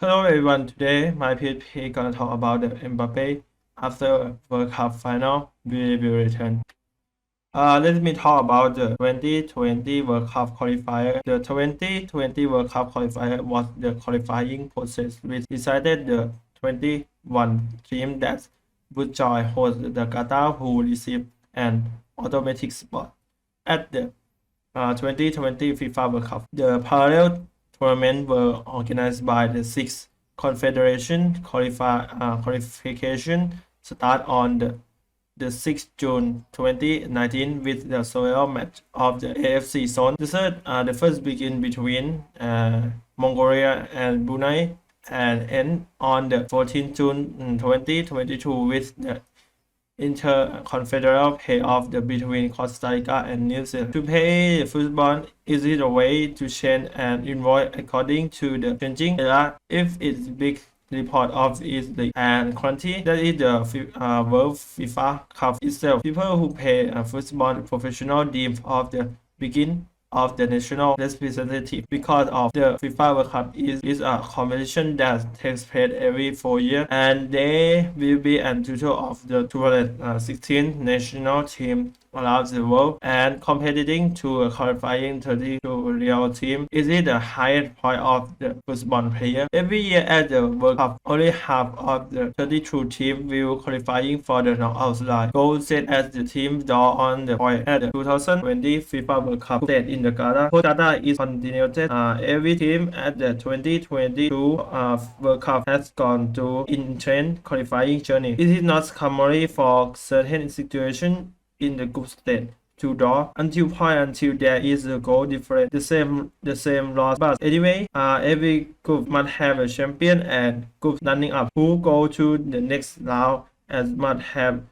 Hello everyone, today my PHP gonna talk about the Mbappe after World Cup final will return. Let me talk about the 2020 World Cup qualifier. The 2020 World Cup qualifier was the qualifying process which decided the 21 team that would join host the Qatar who received an automatic spot at the 2020 FIFA World Cup. The parallel tournaments were organized by the six confederation qualification start on the 6th June 2019 with the solo match of the AFC zone. The first begin between Mongolia and Brunei and end on the 14th June 2022 with the interconfederal playoff between Costa Rica and New Zealand. To play football, is it a way to change and involve according to the changing era? If it's big report of its league and quantity, that is the World FIFA Cup itself. People who play football professional dream of the begin of the national representative because of the FIFA World Cup is a competition that takes place every 4 years and there will be a total of the 216 national teams around the world and competing to a qualifying 32 real team. Is it the highest point of the football player? Every year at the World Cup, only half of the 32 teams will qualifying for the knockout line. Goal set as the team draw on the point at the 2020 FIFA World Cup stage in the Qatar. Qatar is continued. Every team at the 2022 World Cup has gone through intense qualifying journey. It is not common for certain situations in the group stage to draw until there is a goal difference, the same loss. But anyway, every group must have a champion and group running up who go to the next round and must have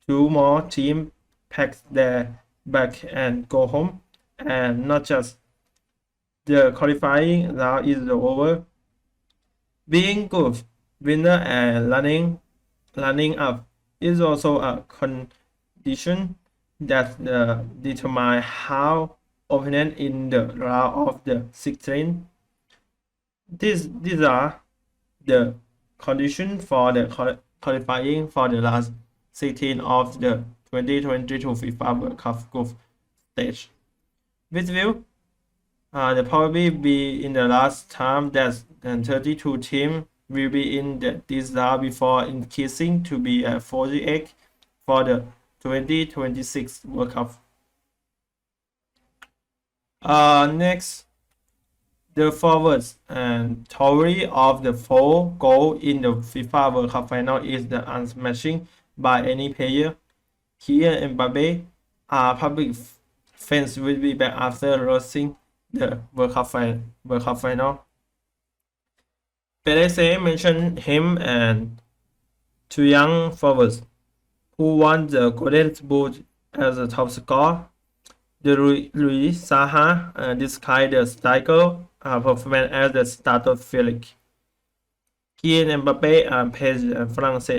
two more teams pack their bag and go home, and not just the qualifying round is over. Being good winner and running up is also a condition that determine how opponent in the round of the 16. These are the conditions for the qualifying for the last 16 of the 2022 FIFA World Cup group stage. Which will probably be in the last time that 32 teams will be in this round before increasing to be 48 for the 2026 World Cup. Next, the forwards and story of the 4 goals in the FIFA World Cup final is the unmatching by any player. Kylian Mbappé, public fans will be back after losing the World Cup final. Paris mentioned him and two young forwards who won the Golden Boot as a top scorer. The Luis Saha described the striker performance as the starter Felix. Kylian Mbappé played France,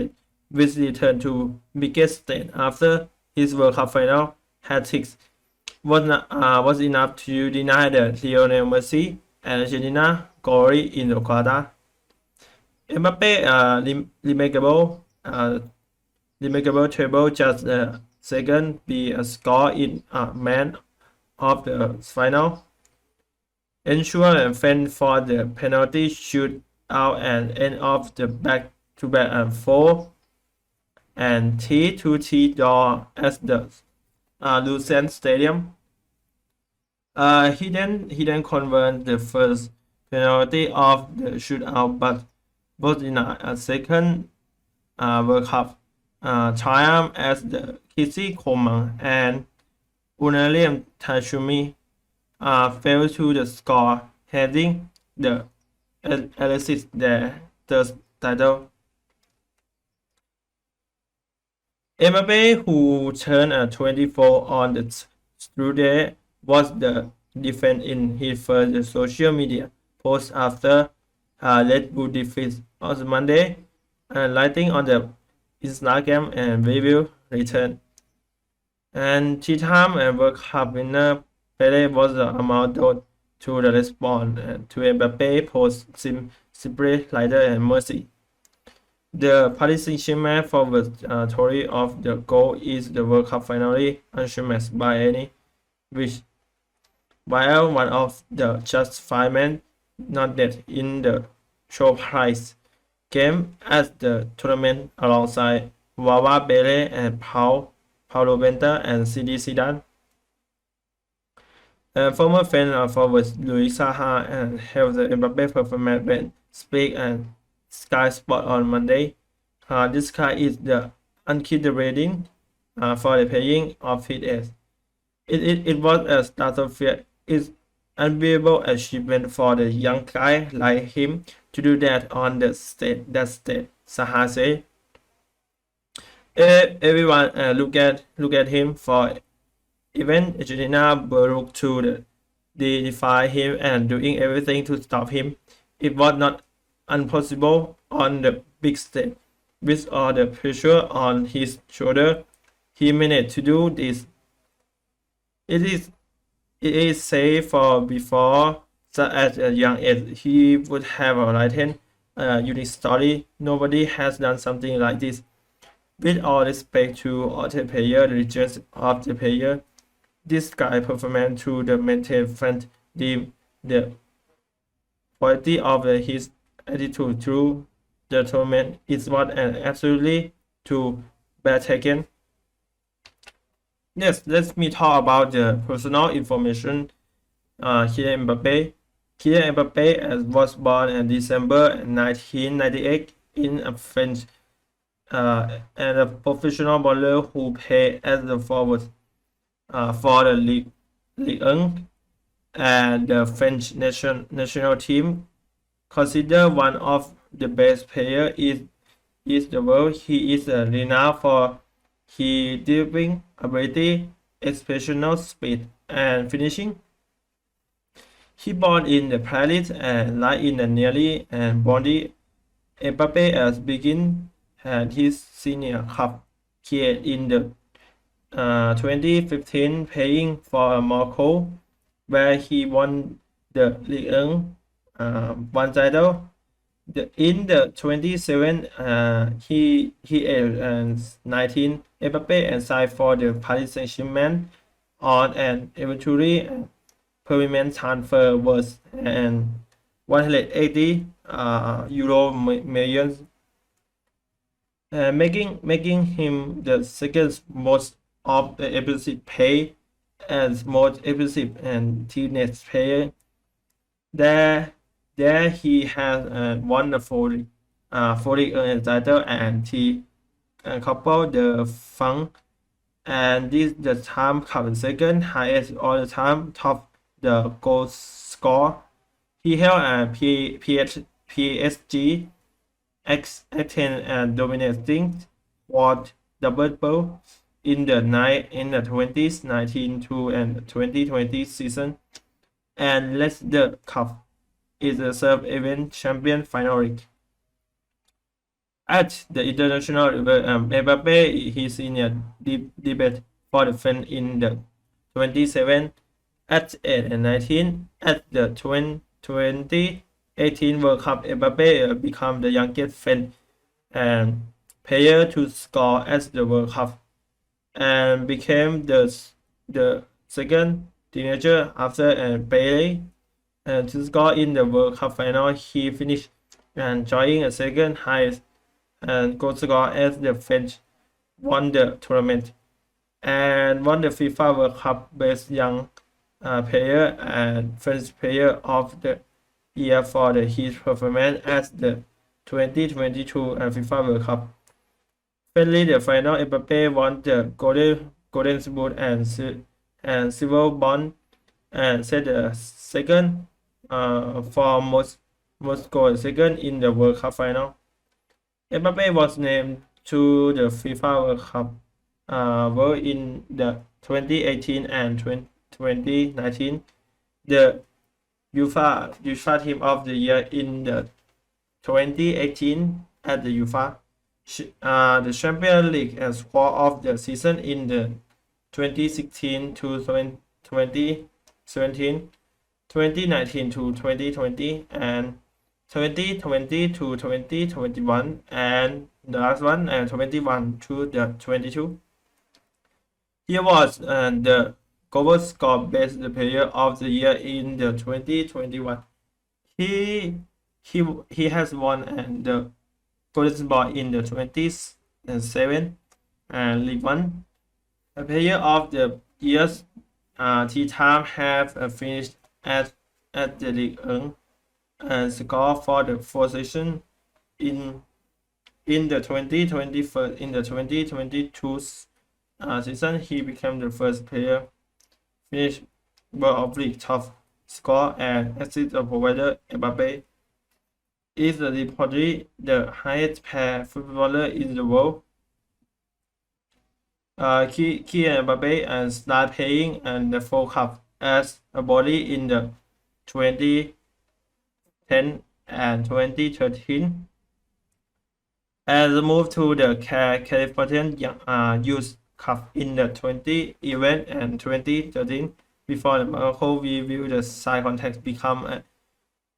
which returned to biggest stage after his World Cup final hat-trick was enough to deny the Lionel Messi and Argentina glory in the Qatar. Mbappe remarkable table just second be a score in man of the final. Ensure and fend for the penalty shoot out and end of the back-to-back and 4 and T2T draw at the Lucerne Stadium. He then converted the first penalty of the shootout, but was in a second World Cup triumph as the Kissy Coman and Unaliam Tashumi fell to the score, heading the Alexis their third title. Mbappe, who turned 24 on the Tuesday, was the defense in his first social media post after Red Bull defeat on Monday, lighting on the Instagram and review return. And two-time World Cup winner Pele was the amount to the response to Mbappe post spirit, leader, and mercy. The Paris Saint-Germain forward story of the goal is the World Cup finale unsurpassed by any, which while one of the just 5 men not dead in the showcase game at the tournament alongside Wawa Bele and Paulo Benta and CD Zidane. Former fan forward Luis Saha and held the Mbappe performance when speak and Sky Sport on Monday. This guy is the unconsidered for the paying of his age. It was a start of fear. It's unbelievable achievement for the young guy like him to do that on the stage. Saha said. Everyone look at him for even Argentina broke to defy him and doing everything to stop him. It was not impossible on the big stage. With all the pressure on his shoulder, he managed to do this. It is safe for before that at a young age he would have written a unique story. Nobody has done something like this. With all respect to all the player, the regions of the player, this guy performance to the maintain front the quality of his attitude through the tournament is what an absolutely to bear taken. Next, let me talk about the personal information. Kylian Mbappé. Kylian Mbappé was born in December 1998 in a French and a professional bowler who played as the forward for the Ligue 1 and the French national team. Considered one of the best players is the world. He is renowned for his dribbling ability, exceptional speed, and finishing. He born in the Paris and live in the nearly and Bondy. Mbappe has begun his senior cup career in the 2015 playing for Morocco, where he won the Ligue 1 title. In the 27 he is 19 Mbappe and signed for the Paris Saint-Germain on an eventually permanent transfer worth and 180 euro millions, making him the second most of the expensive pay and most expensive and teenage player. There he has won the 40 title and he coupled the fund, and this the time comes second highest all the time, top the goal score. He held a PSG X10 and dominating what double in the 2019 and 2020 season, and led the cup is a sub-event champion final. At the international level, Mbappe is in a debate for the fan in the 27 at 8 and 19. At the 2018 World Cup, Mbappe became the youngest fan and player to score at the World Cup and became the second teenager after Pele to score in the World Cup final. He finished enjoying a second highest goal score as the French won the tournament and won the FIFA World Cup Best Young Player and French Player of the Year for his performance at the 2022 FIFA World Cup. Finally, the final, Mbappe won the Golden Boot and Silver Ball and set the second for most goals second in the World Cup final. Mbappe was named to the FIFA World Cup World in the 2018 and 2019, the UEFA Team of the Year in the 2018 at the UEFA, the Champions League and Squad of the Season in the 2016 to 2017, 2019 to 2020, and 2020 to 2021, and the last one 21 to the 22. He was the Global Score Best Player of the Year in the 2021. He has won the Golden Ball in the 27 League One. A Player of the Year's T-Time have finished at the league and score for the fourth season in the 2022 season. He became the first player finish World of League top score and assist provider. Mbappe is reportedly the highest paid footballer in the world. Kylian Mbappé started playing and the World Cup as a Bondy in the 2010 and 2013, and moved to the California Youth Cup in the 2011 and 2013 before the Monaco review the side contract become a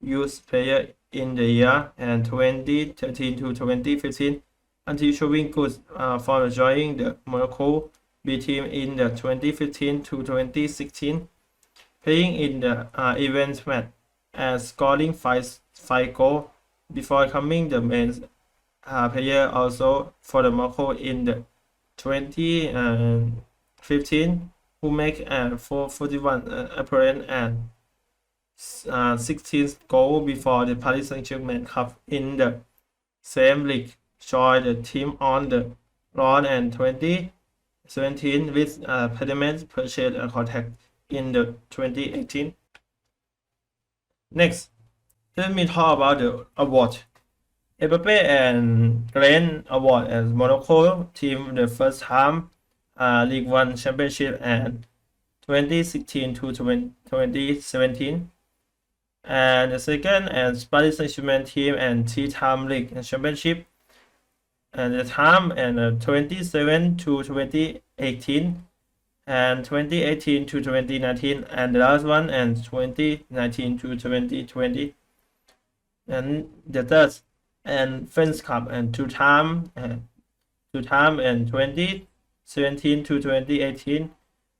youth player in the year and 2013 to 2015 until showing good for joining the Monaco B team in the 2015 to 2016, playing in the event match and scoring five goals before becoming the main player also for the Monaco in the 2015, who make 41 appearance and 16 goals before the Paris Saint-Germain Cup in the same league. Joined the team on the loan and 2017 with payment purchase a contract in the 2018. Next, let me talk about the award. Mbappe and Glenn Award as Monaco team the first time League One Championship and 2016 to 2017, and the second as Paris Saint-Germain team and T-Time League Championship, and the time and 27 to 2018 and 2018 to 2019, and the last one and 2019 to 2020, and the third and French Cup and two-time and 2017 to 2018,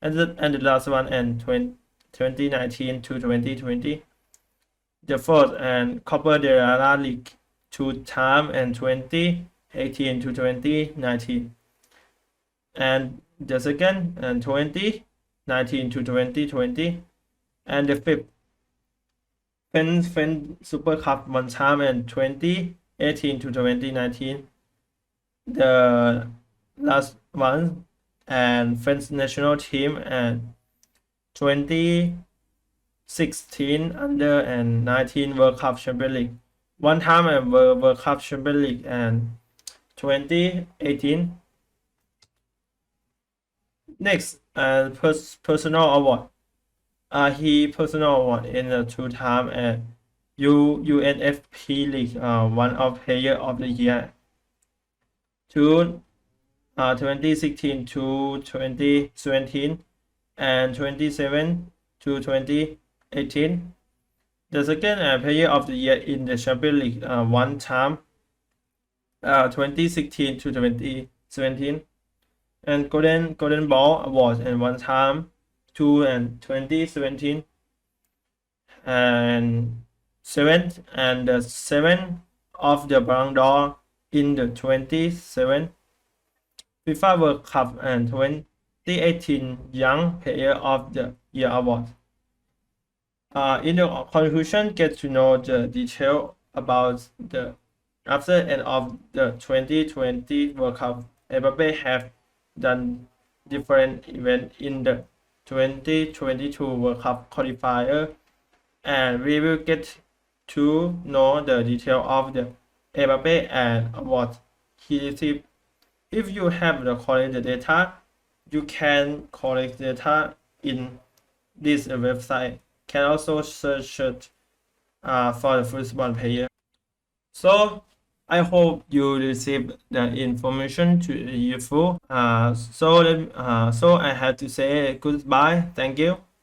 and the last one and 2019 to 2020. The fourth and Copa de la League two-time and 2018 to 2019, and the second and 2019 to 2020, and the fifth French Super Cup one time and 2018 to 2019, the last one and French national team and 2016 under and 19 World Cup Champions League, one time and World Cup Champions League and 2018. Next, personal award. He personal award in the two-time UNFP League one of Player of the Year to 2016 to 2017 and 27 to 2018. The second Player of the Year in the Champions League one time 2016 to 2017, and Golden Ball Award and one time 2017, and seventh and the seventh of the Ballon d'Or in the 27 FIFA World Cup and 2018 Young Player of the Year Award. In the conclusion, get to know the detail about the after and of the 2020 World Cup. Mbappe have done different events in the 2022 World Cup qualifier, and we will get to know the detail of the Mbappe and award he received. If you have the correct data, you can collect data in this website. Can also search for the football player. So I hope you receive the information to useful. So I have to say goodbye. Thank you.